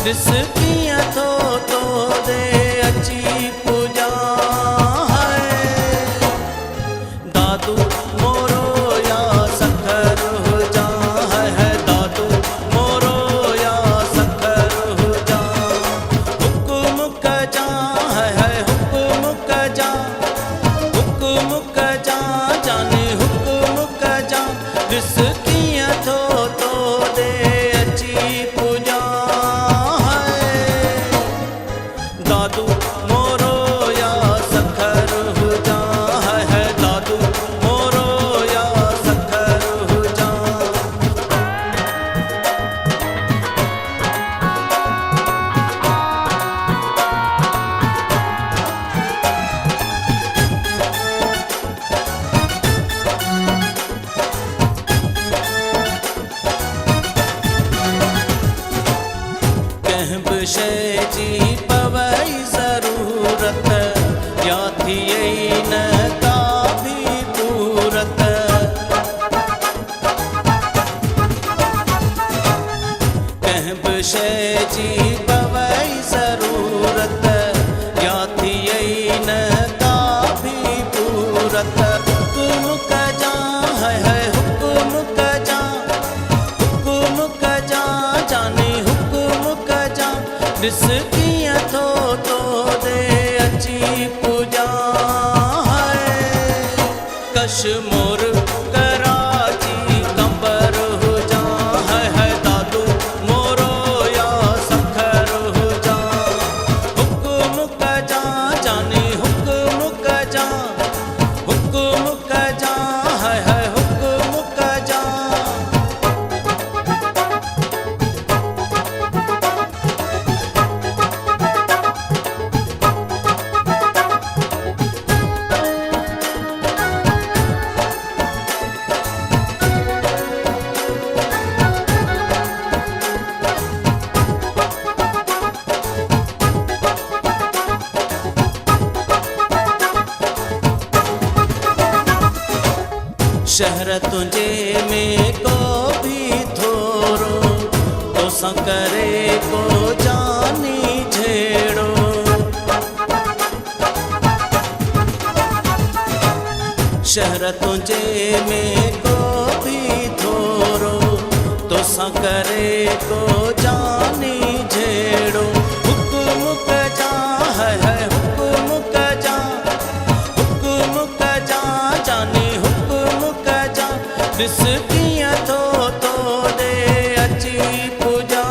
रिसकियां तो दे अची पूजा है दादू मोरो या सखर हो जा है दादू मोरो या सखर हो जा हुक्म कजा है हुक्म कजा जाने हुक्म कजा रिसकियां तो दे अची पूजा दादू मोरो या सखर हो जा है दादू मोरो या सखर हो जा कह विषय जी पवई जरूरत या थिए न का भी पूरत कह विषय जी पवई जरूरत या थिए न का भी पूरत हुक्म कजा है हुक्म कजा जाने हुक्म कजा रिसकियां तो दे अची पूजा है कश्मीर कराची कंबर हो जा है दादू मोरो या सखर हो जा हुक्म कजा जाने हुक्म कजा है हुक्म कजा शहर तुझे में को भी थोरो तो संकरे को जानी झेड़ो शहर तुझे में को भी थोरो तो संकरे को जानी झेड़ो हुक्म कजा है हुक्म कजा जानी रिसकियां तो दे अची पूजा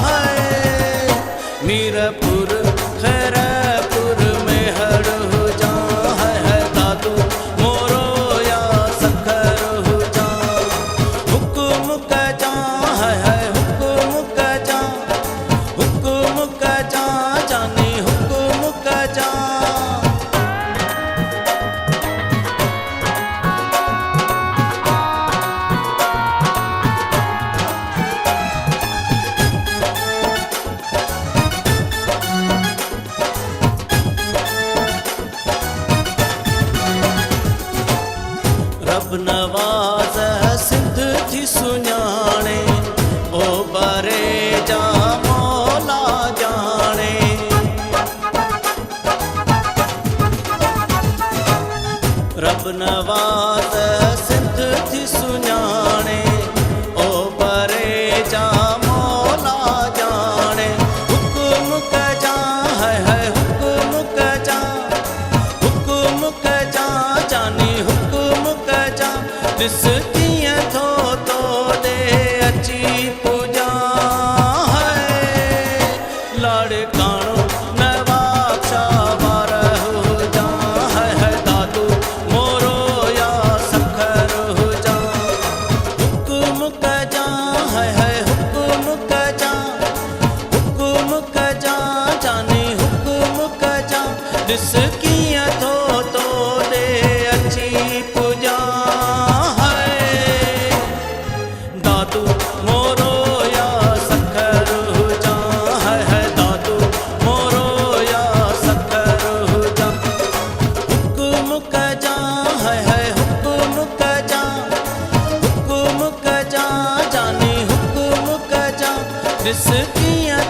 है मीरपुर खैरपुर में हर हो जा है दादू मोरो या सखर हो जा हुक्म कजा है हुक्म कजा जाने हुक्म कजा रब नवाज़ सिंध थी सुञाणे ओ बरे जा मौला जाने रब नवाज़ सिंध थी सुञाणे ओ बरे जा मौला जाने हुक्म कजा है हुक्म कजा जाने रिसकियां तो दे अची पूजा है लाड़काणो नवाब शाहवार हो जा है दादू मोरो या सखर हो जा हुक्म कजा है हुक्म कजा जाने हुक्म कजा रिसकियां तो दे अची पूजा दादू मोरो या सखर हो जा है दादू मोरो या सखर हो जा हुक्म कजा है हुक्म कजा जाने हुक्म कजा रिसकियां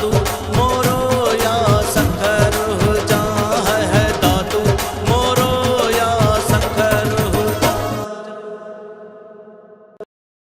दातू मोरो या सखर